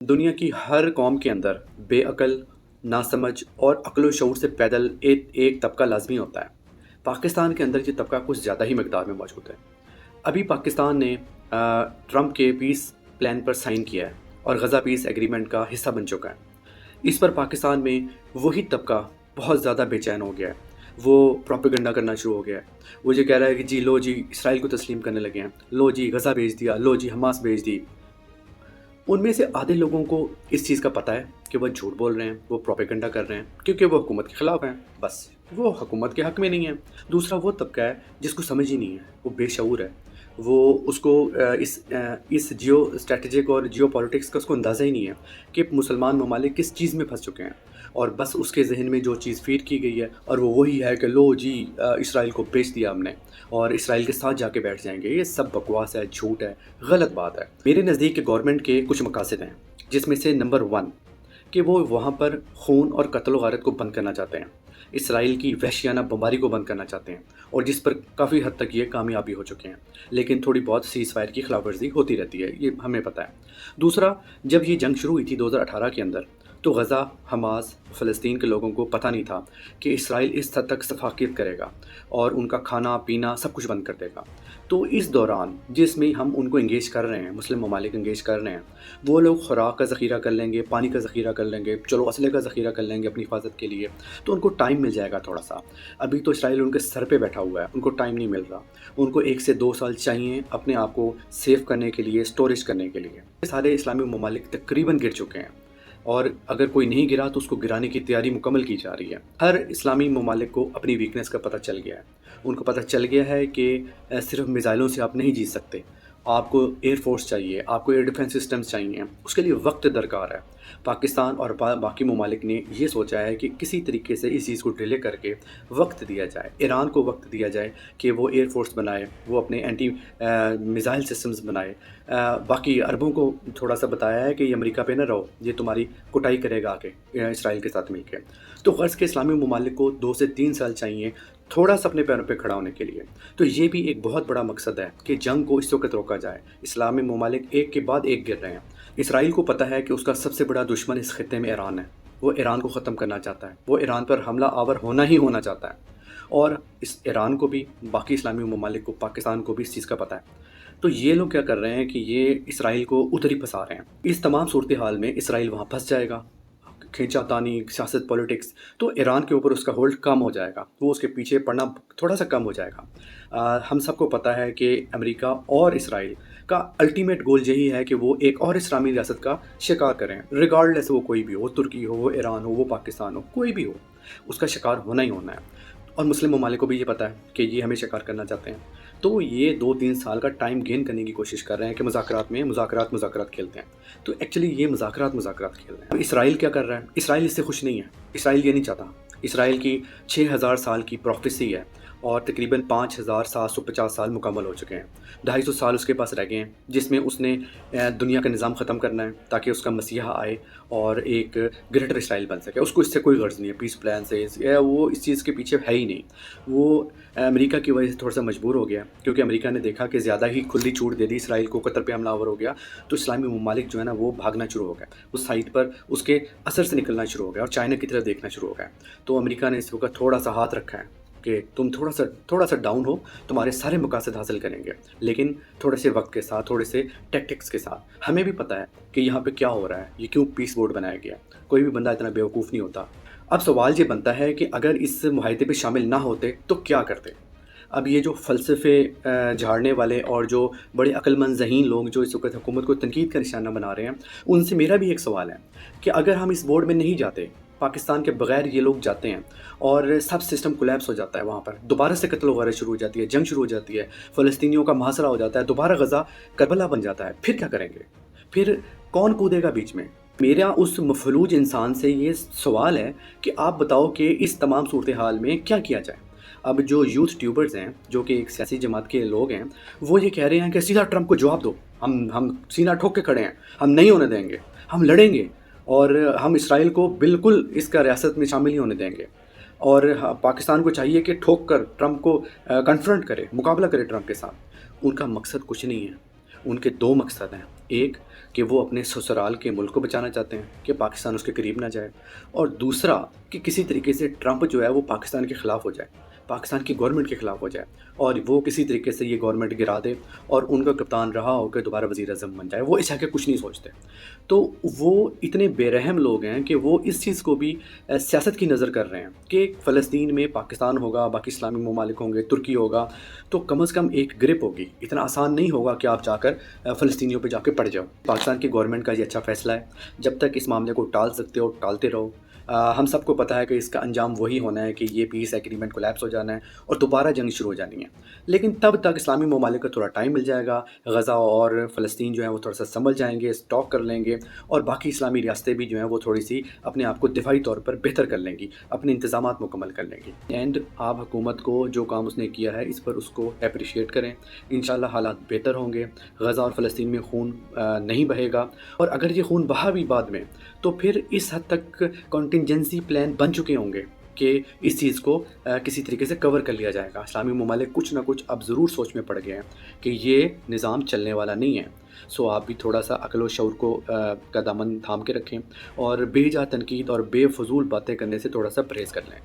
دنیا کی ہر قوم کے اندر بے عقل، ناسمجھ اور عقل و شعور سے پیدل ایک طبقہ لازمی ہوتا ہے۔ پاکستان کے اندر یہ طبقہ کچھ زیادہ ہی مقدار میں موجود ہے۔ ابھی پاکستان نے ٹرمپ کے پیس پلان پر سائن کیا ہے اور غزہ پیس ایگریمنٹ کا حصہ بن چکا ہے۔ اس پر پاکستان میں وہی طبقہ بہت زیادہ بے چین ہو گیا ہے۔ وہ پروپیگنڈا کرنا شروع ہو گیا ہے۔ وہ یہ کہہ رہا ہے کہ جی اسرائیل کو تسلیم کرنے لگے ہیں، لو جی غزہ بھیج دیا، لو جی حماس بھیج دی۔ ان میں سے آدھے لوگوں کو اس چیز کا پتہ ہے کہ وہ جھوٹ بول رہے ہیں، وہ پروپیگنڈا کر رہے ہیں کیونکہ وہ حکومت کے خلاف ہیں، بس وہ حکومت کے حق میں نہیں ہیں۔ دوسرا وہ طبقہ ہے جس کو سمجھ ہی نہیں ہے، وہ بے شعور ہے، وہ اس کو اس جیو اسٹریٹجک اور جیو پالیٹکس کا اس کو اندازہ ہی نہیں ہے کہ مسلمان ممالک کس چیز میں پھنس چکے ہیں، اور بس اس کے ذہن میں جو چیز فیڈ کی گئی ہے اور وہ وہی ہے کہ لو جی اسرائیل کو بیچ دیا ہم نے اور اسرائیل کے ساتھ جا کے بیٹھ جائیں گے۔ یہ سب بکواس ہے، جھوٹ ہے، غلط بات ہے۔ میرے نزدیک کہ گورنمنٹ کے کچھ مقاصد ہیں، جس میں سے نمبر 1 کہ وہ وہاں پر خون اور قتل و غارت کو بند کرنا چاہتے ہیں، اسرائیل کی وحشیانہ بمباری کو بند کرنا چاہتے ہیں، اور جس پر کافی حد تک یہ کامیابی ہو چکے ہیں، لیکن تھوڑی بہت سیز فائر کی خلاف ورزی ہوتی رہتی ہے، یہ ہمیں پتہ ہے۔ دوسرا، جب یہ جنگ شروع ہوئی تھی 2018 کے اندر، تو غزہ، حماس، فلسطین کے لوگوں کو پتہ نہیں تھا کہ اسرائیل اس حد تک سفاکیت کرے گا اور ان کا کھانا پینا سب کچھ بند کر دے گا۔ تو اس دوران جس میں ہم ان کو انگیج کر رہے ہیں، مسلم ممالک انگیج کر رہے ہیں، وہ لوگ خوراک کا ذخیرہ کر لیں گے، پانی کا ذخیرہ کر لیں گے، چلو اسلحے کا ذخیرہ کر لیں گے اپنی حفاظت کے لیے، تو ان کو ٹائم مل جائے گا تھوڑا سا۔ ابھی تو اسرائیل ان کے سر پہ بیٹھا ہوا ہے، ان کو ٹائم نہیں مل رہا، ان کو 1 سے 2 سال چاہیے اپنے آپ کو سیو کرنے کے لیے، اسٹوریج کرنے کے لیے۔ سارے اسلامی ممالک تقریباً گر چکے ہیں، اور اگر کوئی نہیں گرا تو اس کو گرانے کی تیاری مکمل کی جا رہی ہے۔ ہر اسلامی ممالک کو اپنی ویکنس کا پتہ چل گیا ہے، ان کو پتہ چل گیا ہے کہ صرف میزائلوں سے آپ نہیں جیت سکتے، آپ کو ایئر فورس چاہیے، آپ کو ایئر ڈیفنس سسٹمز چاہیے، اس کے لیے وقت درکار ہے۔ پاکستان اور باقی ممالک نے یہ سوچا ہے کہ کسی طریقے سے اس چیز کو ڈیلے کر کے وقت دیا جائے، ایران کو وقت دیا جائے کہ وہ ایئر فورس بنائے، وہ اپنے اینٹی میزائل سسٹمز بنائے۔ باقی عربوں کو تھوڑا سا بتایا ہے کہ یہ امریکہ پہ نہ رہو، یہ تمہاری کٹائی کرے گا آ کے اسرائیل کے ساتھ مل کے۔ تو غرض کے اسلامی ممالک کو 2 سے 3 سال چاہیے تھوڑا سا اپنے پیروں پہ کھڑا ہونے کے لیے۔ تو یہ بھی ایک بہت بڑا مقصد ہے کہ جنگ کو اس وقت روکا جائے۔ اسلامی ممالک ایک کے بعد ایک گر رہے ہیں۔ اسرائیل کو پتہ ہے کہ اس کا سب سے بڑا دشمن اس خطے میں ایران ہے، وہ ایران کو ختم کرنا چاہتا ہے، وہ ایران پر حملہ آور ہونا چاہتا ہے، اور اس ایران کو بھی، باقی اسلامی ممالک کو، پاکستان کو بھی اس چیز کا پتہ ہے۔ تو یہ لوگ کیا کر رہے ہیں کہ یہ اسرائیل کو ادھر ہی پھنسا رہے ہیں۔ اس تمام صورتحال میں اسرائیل وہاں پھنس جائے گا، کھینچا تانی، سیاست، پولیٹکس، تو ایران کے اوپر اس کا ہولڈ کم ہو جائے گا، وہ اس کے پیچھے پڑنا تھوڑا سا کم ہو جائے گا۔ ہم سب کو پتہ ہے کہ امریکہ اور اسرائیل کا الٹیمیٹ گول یہی ہے کہ وہ ایک اور اسلامی ریاست کا شکار کریں، ریگارڈلیس وہ کوئی بھی ہو، ترکی ہو، وہ ایران ہو، وہ پاکستان ہو، کوئی بھی ہو، اس کا شکار ہونا ہی ہونا ہے۔ اور مسلم ممالک کو بھی یہ پتہ ہے کہ یہ ہمیں شکار کرنا چاہتے ہیں، تو یہ 2-3 سال کا ٹائم گین کرنے کی کوشش کر رہے ہیں کہ مذاکرات کھیلتے ہیں۔ تو ایکچولی یہ مذاکرات کھیل رہے ہیں۔ اسرائیل کیا کر رہا ہے؟ اسرائیل اس سے خوش نہیں ہے، اسرائیل یہ نہیں چاہتا۔ اسرائیل کی 6000 سال کی پروفیسی ہے، اور تقریباً 5750 سال مکمل ہو چکے ہیں۔ 250 سال اس کے پاس رہ گئے ہیں، جس میں اس نے دنیا کا نظام ختم کرنا ہے تاکہ اس کا مسیحا آئے اور ایک گریٹر اسرائیل بن سکے۔ اس کو اس سے کوئی غرض نہیں ہے، پیس پلان سے وہ اس چیز کے پیچھے ہے ہی نہیں۔ وہ امریکہ کی وجہ سے تھوڑا سا مجبور ہو گیا، کیونکہ امریکہ نے دیکھا کہ زیادہ ہی کھلی چھوٹ دے دی اسرائیل کو، قطر پہ حملہ آور ہو گیا، تو اسلامی ممالک جو ہے نا وہ بھاگنا شروع ہو گئے، اس سائٹ پر اس کے اثر سے نکلنا شروع ہو گیا اور چائنا کی طرف دیکھنا شروع ہو گیا۔ تو امریکہ نے اس وقت تھوڑا سا ہاتھ رکھا ہے کہ تم تھوڑا سا ڈاؤن ہو، تمہارے سارے مقاصد حاصل کریں گے، لیکن تھوڑے سے وقت کے ساتھ، تھوڑے سے ٹیکٹکس کے ساتھ۔ ہمیں بھی پتہ ہے کہ یہاں پہ کیا ہو رہا ہے، یہ کیوں پیس بورڈ بنایا گیا، کوئی بھی بندہ اتنا بیوقوف نہیں ہوتا۔ اب سوال یہ بنتا ہے کہ اگر اس معاہدے پہ شامل نہ ہوتے تو کیا کرتے؟ اب یہ جو فلسفے جھاڑنے والے اور جو بڑے عقل مند ذہین لوگ جو اس وقت حکومت کو تنقید کا نشانہ بنا رہے ہیں، ان سے میرا بھی ایک سوال ہے کہ اگر ہم اس بورڈ میں نہیں جاتے، پاکستان کے بغیر یہ لوگ جاتے ہیں اور سب سسٹم کولیپس ہو جاتا ہے، وہاں پر دوبارہ سے قتل و غارت شروع ہو جاتی ہے، جنگ شروع ہو جاتی ہے، فلسطینیوں کا محاصرہ ہو جاتا ہے، دوبارہ غزہ کربلا بن جاتا ہے، پھر کیا کریں گے؟ پھر کون کودے گا بیچ میں؟ میرا اس مفلوج انسان سے یہ سوال ہے کہ آپ بتاؤ کہ اس تمام صورتحال میں کیا کیا جائے؟ اب جو یوتھ ٹیوبرز ہیں، جو کہ ایک سیاسی جماعت کے لوگ ہیں، وہ یہ کہہ رہے ہیں کہ سیدھا ٹرمپ کو جواب دو، ہم سینہ ٹھوک کے کھڑے ہیں، ہم نہیں ہونے دیں گے، ہم لڑیں گے، اور ہم اسرائیل کو بالکل اس کا ریاست میں شامل نہیں ہونے دیں گے، اور پاکستان کو چاہیے کہ ٹھوک کر ٹرمپ کو کنفرنٹ کرے، مقابلہ کرے ٹرمپ کے ساتھ۔ ان کا مقصد کچھ نہیں ہے، ان کے 2 مقصد ہیں۔ ایک، کہ وہ اپنے سسرال کے ملک کو بچانا چاہتے ہیں کہ پاکستان اس کے قریب نہ جائے، اور دوسرا کہ کسی طریقے سے ٹرمپ جو ہے وہ پاکستان کے خلاف ہو جائے، پاکستان کی گورنمنٹ کے خلاف ہو جائے، اور وہ کسی طریقے سے یہ گورنمنٹ گرا دے اور ان کا کپتان رہا ہو کے دوبارہ وزیر اعظم بن جائے۔ وہ اس حق کچھ نہیں سوچتے۔ تو وہ اتنے بے رحم لوگ ہیں کہ وہ اس چیز کو بھی سیاست کی نظر کر رہے ہیں کہ فلسطین میں پاکستان ہوگا، باقی اسلامی ممالک ہوں گے، ترکی ہوگا، تو کم از کم ایک گرپ ہوگی۔ اتنا آسان نہیں ہوگا کہ آپ جا کر فلسطینیوں پہ جا کے پڑ جاؤ۔ پاکستان کی گورنمنٹ کا یہ اچھا فیصلہ ہے، جب تک اس معاملے کو ٹال سکتے ہو ٹالتے رہو۔ ہم سب کو پتہ ہے کہ اس کا انجام وہی ہونا ہے کہ یہ پیس ایگریمنٹ کولیپس ہو جانا ہے اور دوبارہ جنگ شروع ہو جانی ہے، لیکن تب تک اسلامی ممالک کو تھوڑا ٹائم مل جائے گا۔ غزہ اور فلسطین جو ہیں وہ تھوڑا سا سنبھل جائیں گے، اسٹاک کر لیں گے، اور باقی اسلامی ریاستیں بھی جو ہیں وہ تھوڑی سی اپنے آپ کو دفاعی طور پر بہتر کر لیں گی، اپنے انتظامات مکمل کر لیں گی۔ اینڈ آپ حکومت کو جو کام اس نے کیا ہے اس پر اس کو اپریشیٹ کریں۔ انشاءاللہ حالات بہتر ہوں گے، غزہ اور فلسطین میں خون نہیں بہے گا، اور اگر یہ خون بہا بھی بعد میں تو پھر اس حد تک کنٹینجنسی پلان بن چکے ہوں گے کہ اس چیز کو کسی طریقے سے کور کر لیا جائے گا۔ اسلامی ممالک کچھ نہ کچھ اب ضرور سوچ میں پڑ گئے ہیں کہ یہ نظام چلنے والا نہیں ہے۔ سو آپ بھی تھوڑا سا عقل و شعور کو کا دامن تھام کے رکھیں، اور بے جا تنقید اور بے فضول باتیں کرنے سے تھوڑا سا پرہیز کر لیں۔